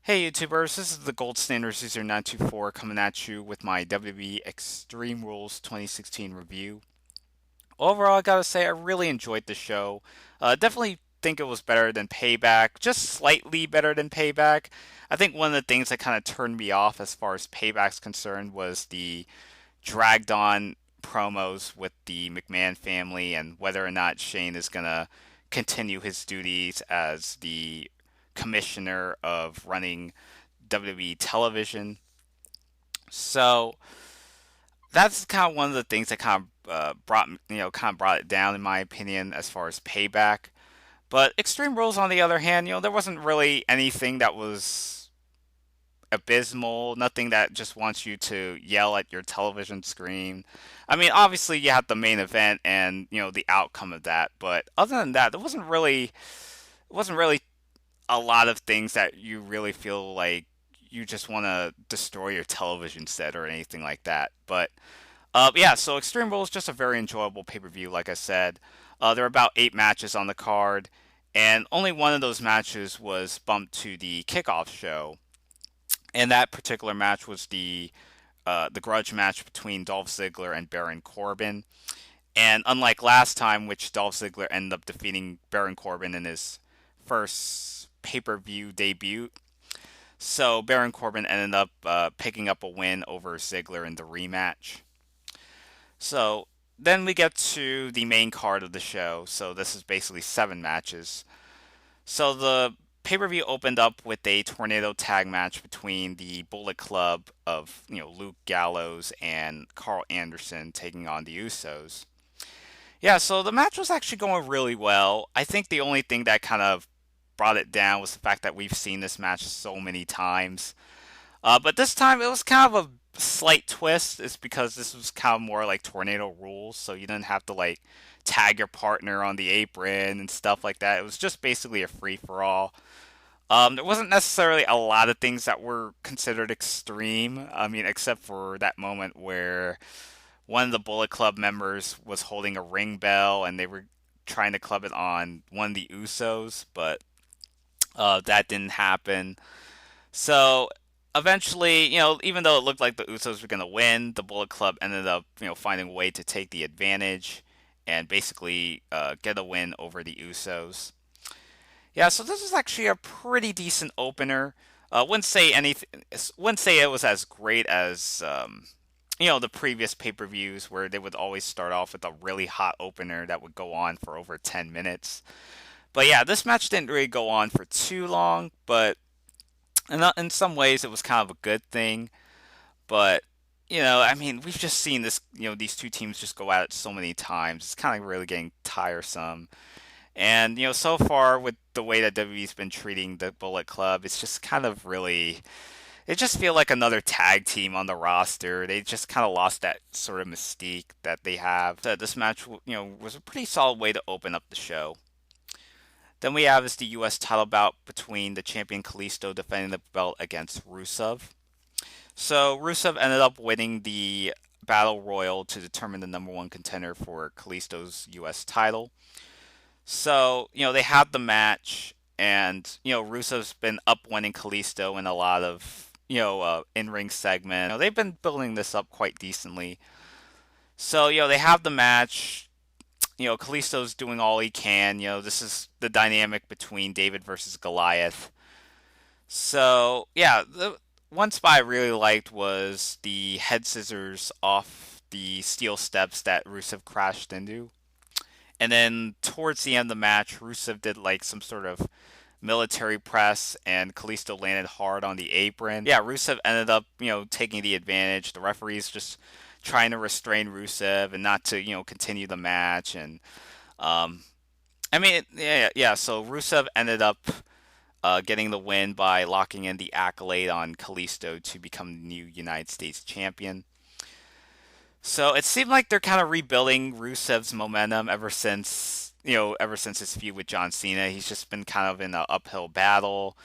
Hey YouTubers, this is the Gold Standard User 924 coming at you with my WWE Extreme Rules 2016 review. Overall, I gotta say, I really enjoyed the show. Definitely think it was better than Payback, just slightly better than Payback. I think one of the things that kind of turned me off as far as Payback's concerned was the dragged on promos with the McMahon family and whether or not Shane is gonna continue his duties as the commissioner of running WWE television. So that's kind of one of the things that kind of brought it down in my opinion as far as Payback. But Extreme Rules, on the other hand, there wasn't really anything that was abysmal, nothing that just wants you to yell at your television screen. I mean, obviously you have the main event and the outcome of that, but other than that, there wasn't really a lot of things that you really feel like you just want to destroy your television set or anything like that. But yeah, so Extreme Rules is just a very enjoyable pay per view. Like I said, there are about 8 matches on the card, and only one of those matches was bumped to the kickoff show. And that particular match was the grudge match between Dolph Ziggler and Baron Corbin. And unlike last time, which Dolph Ziggler ended up defeating Baron Corbin in his first pay per view debut, so Baron Corbin ended up picking up a win over Ziggler in the rematch. So then we get to the main card of the show. So this is basically 7 matches. So the pay per view opened up with a tornado tag match between the Bullet Club of Luke Gallows and Carl Anderson taking on the Usos. Yeah, so the match was actually going really well. I think the only thing that kind of brought it down was the fact that we've seen this match so many times. But this time it was kind of a slight twist. It's because this was kind of more like tornado rules, so you didn't have to like tag your partner on the apron and stuff like that. It was just basically a free for all. There wasn't necessarily a lot of things that were considered extreme. I mean, except for that moment where one of the Bullet Club members was holding a ring bell and they were trying to club it on one of the Usos, but that didn't happen. So eventually, even though it looked like the Usos were going to win, the Bullet Club ended up, finding a way to take the advantage and basically get a win over the Usos. Yeah, so this was actually a pretty decent opener. Wouldn't say anything. Wouldn't say it was as great as the previous pay-per-views where they would always start off with a really hot opener that would go on for over 10 minutes. But yeah, this match didn't really go on for too long, but in some ways it was kind of a good thing. But I mean, we've just seen this, these two teams just go at it so many times. It's kind of really getting tiresome. And so far with the way that WWE's been treating the Bullet Club, it's just kind of really, it just feel like another tag team on the roster. They just kind of lost that sort of mystique that they have. So this match, was a pretty solid way to open up the show. Then we have is the U.S. title bout between the champion Kalisto defending the belt against Rusev. So Rusev ended up winning the Battle Royal to determine the number one contender for Kalisto's U.S. title. So, they had the match, and, Rusev's been up winning Kalisto in a lot of, in ring segment. They've been building this up quite decently. So, they have the match. Kalisto's doing all he can. This is the dynamic between David versus Goliath. So, yeah, the one spot I really liked was the head scissors off the steel steps that Rusev crashed into. And then towards the end of the match, Rusev did like some sort of military press, and Kalisto landed hard on the apron. Yeah, Rusev ended up, taking the advantage. The referee's just trying to restrain Rusev and not to, continue the match. And um, I mean, yeah. So Rusev ended up getting the win by locking in the accolade on Kalisto to become the new United States champion. So it seemed like they're kind of rebuilding Rusev's momentum ever since his feud with John Cena. He's just been kind of in an uphill battle,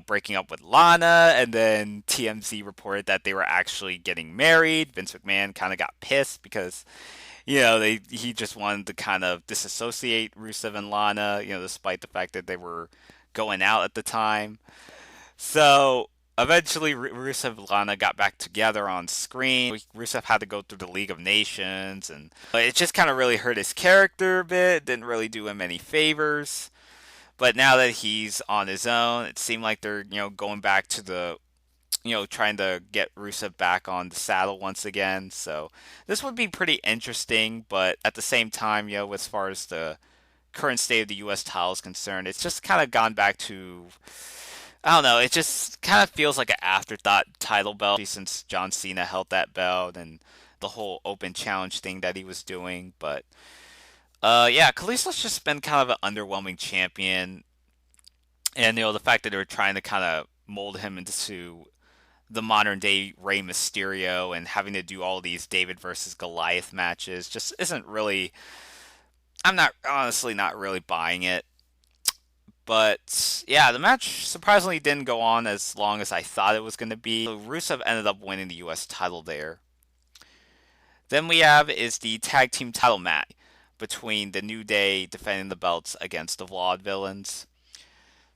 breaking up with Lana, and then TMZ reported that they were actually getting married. Vince McMahon kind of got pissed because, he just wanted to kind of disassociate Rusev and Lana, despite the fact that they were going out at the time. So eventually, Rusev and Lana got back together on screen. Rusev had to go through the League of Nations, and it just kind of really hurt his character a bit. Didn't really do him any favors. But now that he's on his own, it seemed like they're going back to the trying to get Rusev back on the saddle once again. So this would be pretty interesting, but at the same time, as far as the current state of the U.S. title is concerned, it's just kind of gone back to, I don't know. It just kind of feels like an afterthought title belt since John Cena held that belt and the whole open challenge thing that he was doing. But yeah, Kalisto's just been kind of an underwhelming champion, and the fact that they were trying to kind of mold him into the modern day Rey Mysterio and having to do all these David versus Goliath matches just isn't really. I'm not honestly not really buying it. But yeah, the match surprisingly didn't go on as long as I thought it was going to be. So Rusev ended up winning the U.S. title there. Then we have is the tag team title match between the New Day defending the belts against the Vlaudevillains.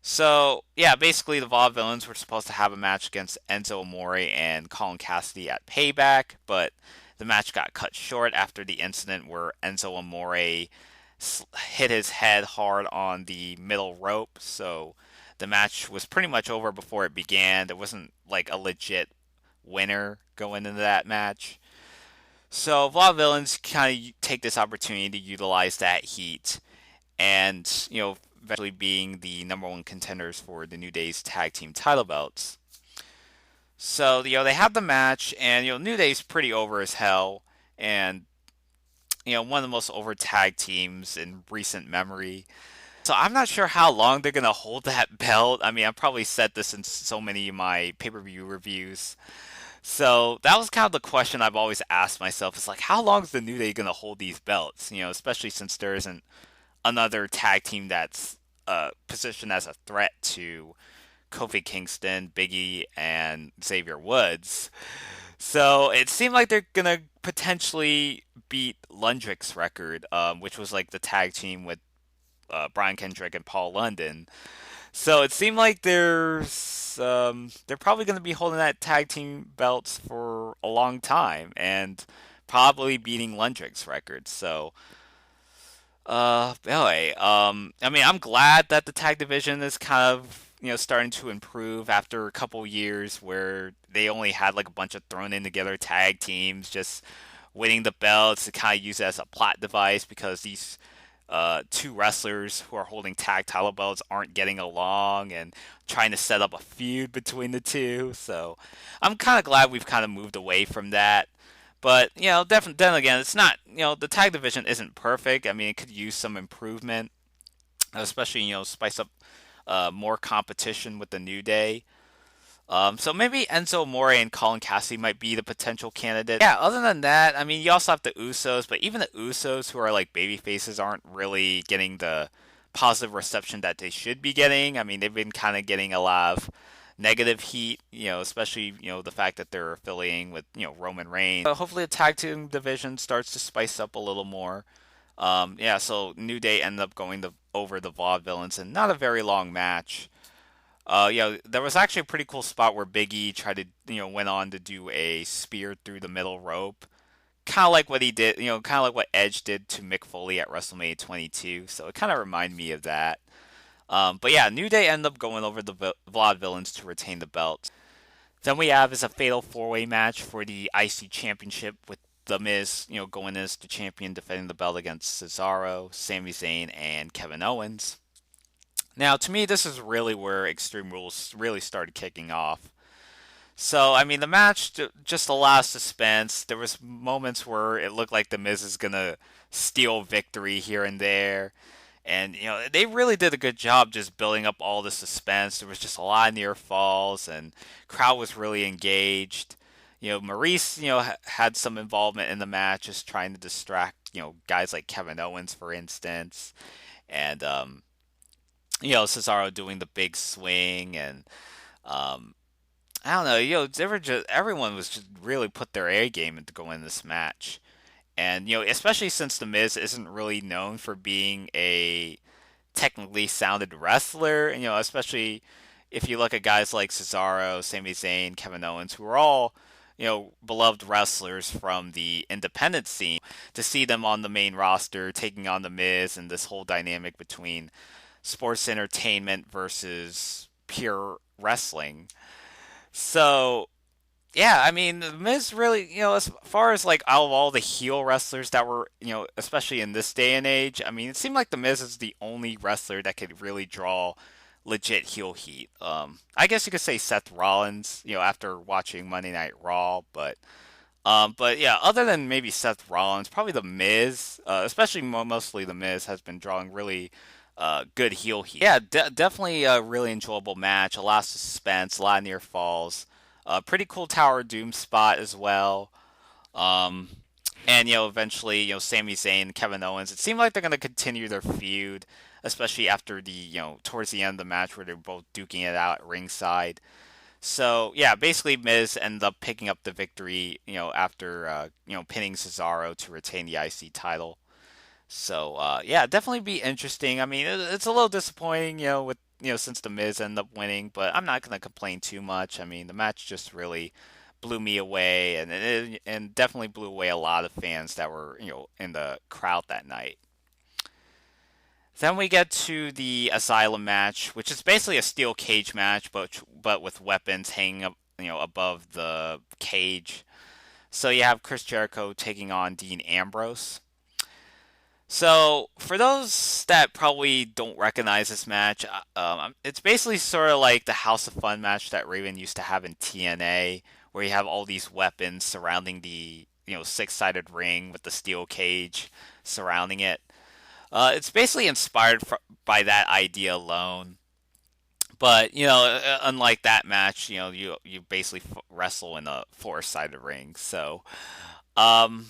So yeah, basically the Vaudevillains were supposed to have a match against Enzo Amore and Colin Cassidy at Payback, but the match got cut short after the incident where Enzo Amore hit his head hard on the middle rope. So the match was pretty much over before it began. There wasn't like a legit winner going into that match. So Vaudevillains kind of take this opportunity to utilize that heat and eventually being the number one contenders for the New Day's tag team title belts. So they have the match, and New Day's pretty over as hell, and one of the most over tag teams in recent memory. So I'm not sure how long they're gonna hold that belt. I mean, I've probably said this in so many of my pay-per-view reviews. So that was kind of the question I've always asked myself: is like, how long is the New Day gonna hold these belts? Especially since there isn't another tag team that's positioned as a threat to Kofi Kingston, Biggie, and Xavier Woods. So it seemed like they're gonna potentially beat Lundrick's record, which was like the tag team with Brian Kendrick and Paul London. So it seemed like they're probably going to be holding that tag team belts for a long time and probably beating Lundrick's record. So anyway, I mean, I'm glad that the tag division is kind of starting to improve after a couple years where they only had like a bunch of thrown in together tag teams, just winning the belts to kind of use it as a plot device because these two wrestlers who are holding tag title belts aren't getting along and trying to set up a feud between the two. So I'm kind of glad we've kind of moved away from that. But definitely. Then again, it's not. The tag division isn't perfect. I mean, it could use some improvement, especially spice up more competition with the New Day. So maybe Enzo Amore and Colin Cassidy might be the potential candidate. Yeah. Other than that, I mean, you also have the Usos, but even the Usos, who are like baby faces, aren't really getting the positive reception that they should be getting. I mean, they've been kind of getting a lot of negative heat, especially, the fact that they're affiliating with, Roman Reigns. Hopefully the tag team division starts to spice up a little more. Yeah, so New Day ended up going over the Vaudevillains and not a very long match. Yeah, there was actually a pretty cool spot where Big E tried to, went on to do a spear through the middle rope. Kind of like what he did, kind of like what Edge did to Mick Foley at WrestleMania 22. So it kind of reminded me of that. But yeah, New Day ended up going over the Vaudevillains to retain the belt. Then we have is a fatal four-way match for the IC Championship with The Miz, going as the champion, defending the belt against Cesaro, Sami Zayn, and Kevin Owens. Now, to me, this is really where Extreme Rules really started kicking off. So, I mean, the match just a lot of suspense. There was moments where it looked like The Miz is gonna steal victory here and there. And, they really did a good job just building up all the suspense. There was just a lot of near falls, and crowd was really engaged. Maurice, had some involvement in the match, just trying to distract, guys like Kevin Owens, for instance. And, Cesaro doing the big swing. And, I don't know, they were just, everyone was just really put their A game into going this match. And, especially since The Miz isn't really known for being a technically sounded wrestler, especially if you look at guys like Cesaro, Sami Zayn, Kevin Owens, who are all beloved wrestlers from the independent scene, to see them on the main roster taking on the Miz and this whole dynamic between sports entertainment versus pure wrestling. So yeah, I mean, the Miz really, as far as like out of all the heel wrestlers that were, especially in this day and age, I mean, it seemed like the Miz is the only wrestler that could really draw legit heel heat. I guess you could say Seth Rollins, after watching Monday Night Raw, but yeah, other than maybe Seth Rollins, probably the Miz, especially mostly the Miz, has been drawing really good heel heat. Yeah, definitely a really enjoyable match. A lot of suspense, a lot of near falls. Pretty cool Tower of Doom spot as well. Um, and eventually, Sami Zayn and Kevin Owens. It seemed like they're gonna continue their feud, especially after the towards the end of the match where they're both duking it out at ringside. So yeah, basically Miz ended up picking up the victory, after pinning Cesaro to retain the IC title. So yeah, definitely be interesting. I mean, it's a little disappointing, with since the Miz ended up winning, but I'm not gonna complain too much. I mean, the match just really blew me away, and definitely blew away a lot of fans that were in the crowd that night. Then we get to the Asylum match, which is basically a steel cage match, but with weapons hanging up, above the cage. So you have Chris Jericho taking on Dean Ambrose. So, for those that probably don't recognize this match, it's basically sort of like the House of Fun match that Raven used to have in TNA, where you have all these weapons surrounding the six-sided ring with the steel cage surrounding it. It's basically inspired by that idea alone. But unlike that match, you basically wrestle in a four-sided ring. So, um,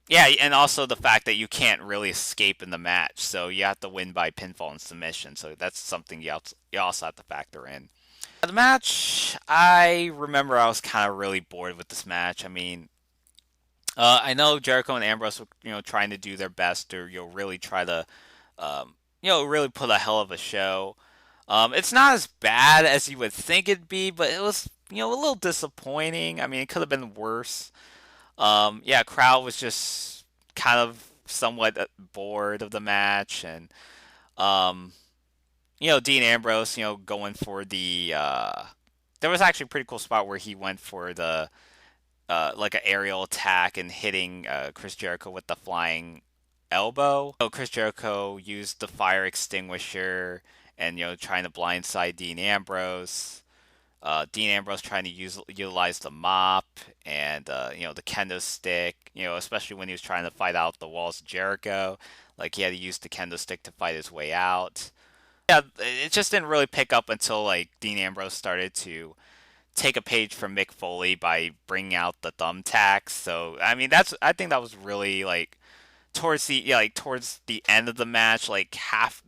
yeah, and also the fact that you can't really escape in the match, so you have to win by pinfall and submission. So that's something you also have to factor in. The match, I remember I was kind of really bored with this match. I mean, I know Jericho and Ambrose were trying to do their best to really try to really put a hell of a show. It's not as bad as you would think it'd be, but it was a little disappointing. I mean, it could have been worse. Yeah, crowd was just kind of somewhat bored of the match, and um, Dean Ambrose, going for the. There was actually a pretty cool spot where he went for the like an aerial attack and hitting Chris Jericho with the flying elbow. So Chris Jericho used the fire extinguisher and trying to blindside Dean Ambrose. Dean Ambrose trying to utilize the mop and the kendo stick, especially when he was trying to fight out the walls of Jericho. Like he had to use the kendo stick to fight his way out. Yeah, it just didn't really pick up until like Dean Ambrose started to take a page from Mick Foley by bringing out the thumbtacks. So I mean, I think that was really like towards the end of the match, like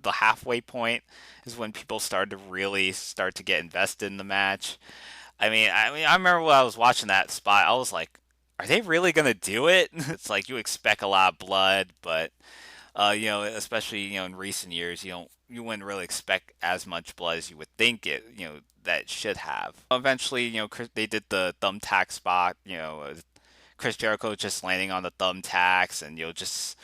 the halfway point is when people started to really start to get invested in the match. I remember when I was watching that spot, I was like, are they really gonna do it? It's like you expect a lot of blood, but especially in recent years, you wouldn't really expect as much blood as you would think that it should have. Eventually, they did the thumbtack spot, Chris Jericho just landing on the thumbtacks, and just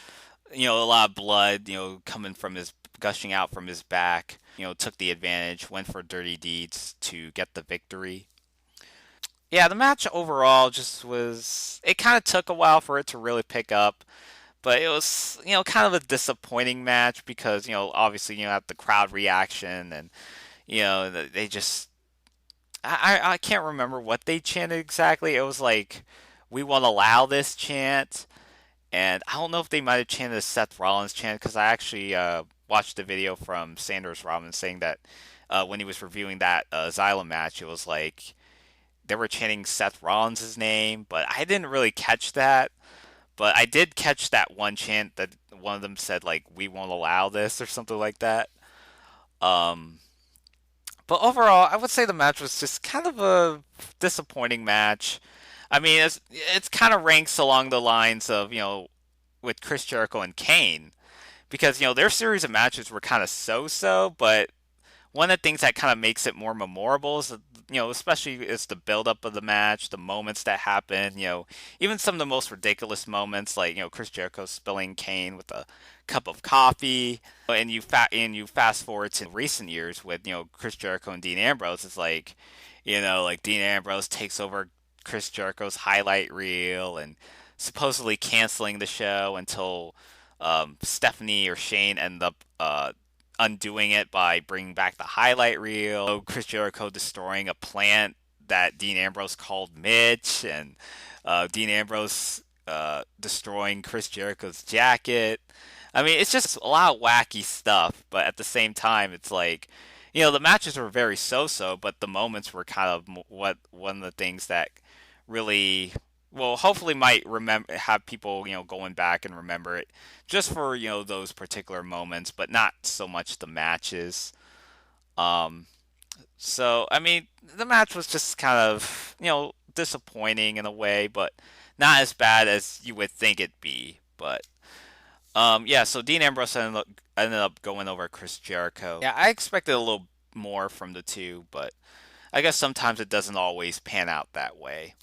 a lot of blood coming from his gushing out from his back. Took the advantage, went for dirty deeds to get the victory. Yeah, the match overall just was. It kind of took a while for it to really pick up, but it was kind of a disappointing match because obviously have the crowd reaction, and they just. I can't remember what they chanted exactly. It was like, "We won't allow this" chant, and I don't know if they might have chanted a Seth Rollins chant because I actually watched a video from Sanders Rollins saying that when he was reviewing that Asylum match, it was like they were chanting Seth Rollins' name, but I didn't really catch that. But I did catch that one chant that one of them said like "We won't allow this" or something like that. Um, but overall, I would say the match was just kind of a disappointing match. I mean, it's kind of ranks along the lines of with Chris Jericho and Kane because their series of matches were kind of so-so, but one of the things that kind of makes it more memorable is, especially is the buildup of the match, the moments that happen. Even some of the most ridiculous moments, like Chris Jericho spilling Kane with a cup of coffee, and you fast forward to recent years with Chris Jericho and Dean Ambrose. It's like, like Dean Ambrose takes over Chris Jericho's highlight reel and supposedly canceling the show until Stephanie or Shane end up undoing it by bringing back the highlight reel. Chris Jericho destroying a plant that Dean Ambrose called Mitch, and Dean Ambrose destroying Chris Jericho's jacket. I mean, it's just a lot of wacky stuff, but at the same time, it's like, the matches were very so-so, but the moments were kind of what one of the things that really, well, hopefully might remember have people going back and remember it just for those particular moments, but not so much the matches. Um, so I mean, the match was just kind of disappointing in a way, but not as bad as you would think it'd be. But yeah, so Dean Ambrose ended up going over Chris Jericho. Yeah, I expected a little more from the two, but I guess sometimes it doesn't always pan out that way.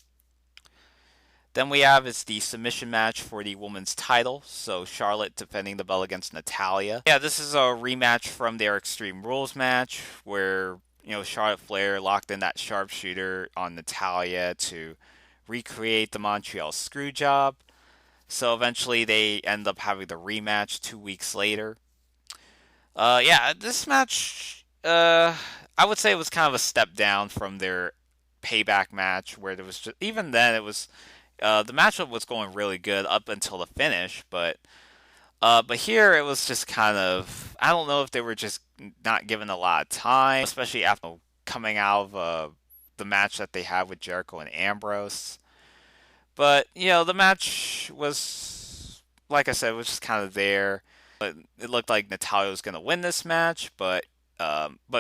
Then we have is the submission match for the women's title. So Charlotte defending the belt against Natalya. Yeah, this is a rematch from their Extreme Rules match where Charlotte Flair locked in that sharpshooter on Natalya to recreate the Montreal Screwjob. So eventually they end up having the rematch 2 weeks later. Yeah, this match, I would say it was kind of a step down from their payback match where there was just, even then it was the matchup was going really good up until the finish, but here it was just kind of, I don't know if they were just not given a lot of time, especially after coming out of the match that they had with Jericho and Ambrose. But the match was, like I said, it was just kind of there. But it looked like Natalya was going to win this match, but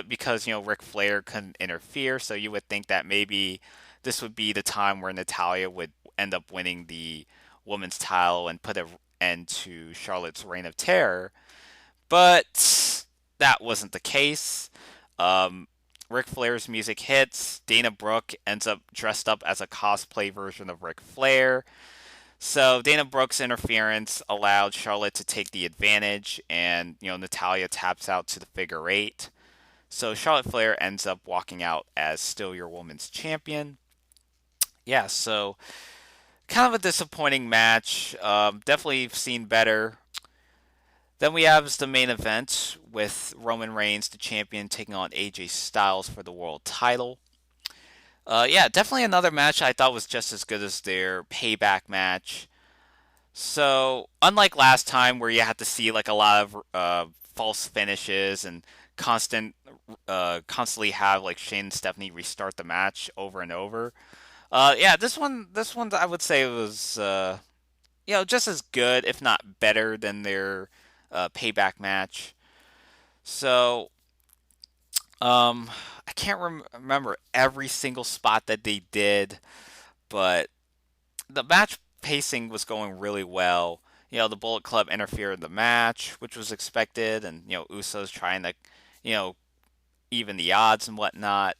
because Ric Flair couldn't interfere, so you would think that maybe this would be the time where Natalya would end up winning the women's title and put an end to Charlotte's reign of terror. But that wasn't the case. Ric Flair's music hits. Dana Brooke ends up dressed up as a cosplay version of Ric Flair. So Dana Brooke's interference allowed Charlotte to take the advantage, and Natalya taps out to the figure eight. So Charlotte Flair ends up walking out as still your woman's champion. Yeah, so kind of a disappointing match. Definitely seen better. Then we have the main event with Roman Reigns, the champion, taking on AJ Styles for the world title. Yeah, definitely another match I thought was just as good as their payback match. So, unlike last time where you had to see like a lot of false finishes and constantly have like Shane and Stephanie restart the match over and over. Yeah, this one I would say was just as good, if not better, than their payback match. So, I can't remember every single spot that they did, but the match pacing was going really well. The Bullet Club interfered in the match, which was expected, and Usos trying to, you know, even the odds and whatnot.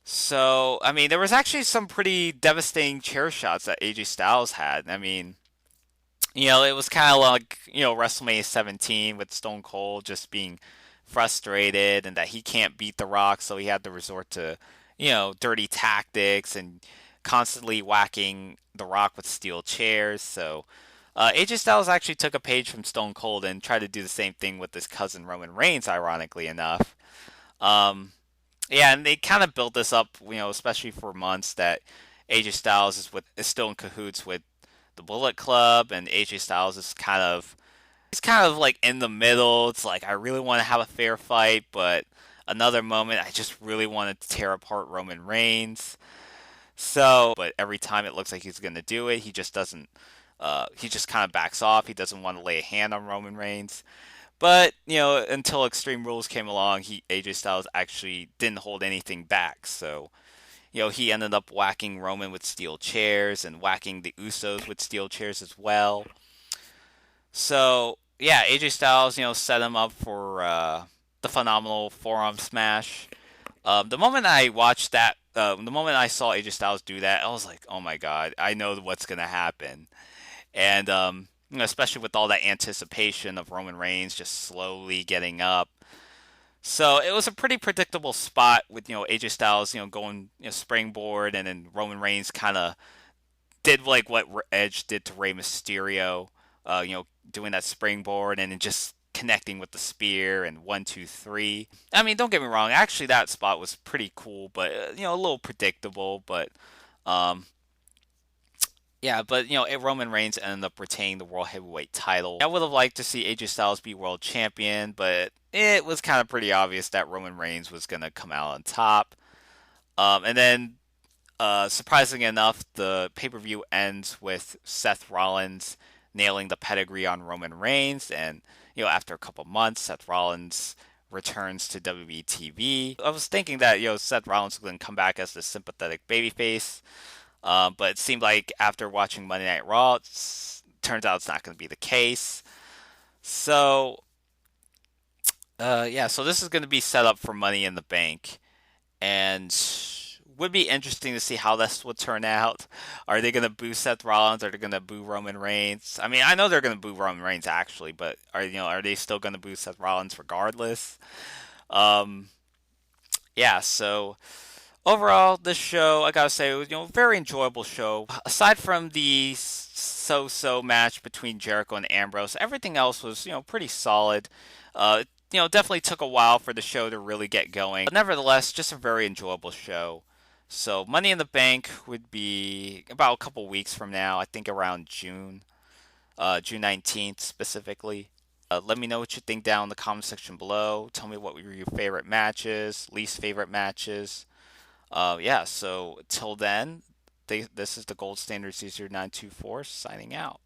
So, I mean, there was actually some pretty devastating chair shots that AJ Styles had. I mean, it was kind of like, WrestleMania 17 with Stone Cold just being frustrated and that he can't beat The Rock, so he had to resort to, dirty tactics and constantly whacking The Rock with steel chairs. So, AJ Styles actually took a page from Stone Cold and tried to do the same thing with his cousin Roman Reigns, ironically enough. Um, yeah, and they kind of built this up, especially for months that AJ Styles is still in cahoots with the Bullet Club, and AJ Styles is he's kind of like in the middle. It's like I really want to have a fair fight, but another moment I just really wanted to tear apart Roman Reigns. So, but every time it looks like he's going to do it, he just doesn't. He just kind of backs off. He doesn't want to lay a hand on Roman Reigns. But until Extreme Rules came along, AJ Styles actually didn't hold anything back. So he ended up whacking Roman with steel chairs and whacking the Usos with steel chairs as well. So yeah, AJ Styles set him up for the phenomenal forearm smash. The moment I watched that, the moment I saw AJ Styles do that, I was like, oh my god, I know what's gonna happen. And especially with all that anticipation of Roman Reigns just slowly getting up. So it was a pretty predictable spot with AJ Styles going springboard, and then Roman Reigns kind of did like what Edge did to Rey Mysterio, doing that springboard and then just connecting with the spear and 1, 2, 3. I mean, don't get me wrong. Actually, that spot was pretty cool, but a little predictable. But um, yeah, but Roman Reigns ended up retaining the World Heavyweight title. I would have liked to see AJ Styles be World Champion, but it was kind of pretty obvious that Roman Reigns was gonna come out on top. And then surprisingly enough, the pay per view ends with Seth Rollins nailing the pedigree on Roman Reigns, and after a couple months, Seth Rollins returns to WWE TV. I was thinking that Seth Rollins was going to come back as the sympathetic babyface, but it seemed like after watching Monday Night Raw, turns out it's not going to be the case. So yeah, so this is going to be set up for Money in the Bank, and would be interesting to see how this would turn out. Are they going to boo Seth Rollins? Are they going to boo Roman Reigns? I mean, I know they're going to boo Roman Reigns actually, but are they still going to boo Seth Rollins regardless? Um, yeah. So overall, this show, I gotta say, it was very enjoyable show. Aside from the so-so match between Jericho and Ambrose, everything else was pretty solid. Definitely took a while for the show to really get going. But nevertheless, just a very enjoyable show. So Money in the Bank would be about a couple weeks from now. I think around June, June 19th specifically. Let me know what you think down in the comment section below. Tell me what were your favorite matches, least favorite matches. Yeah, so till then, this is the Gold Standard C0924 signing out.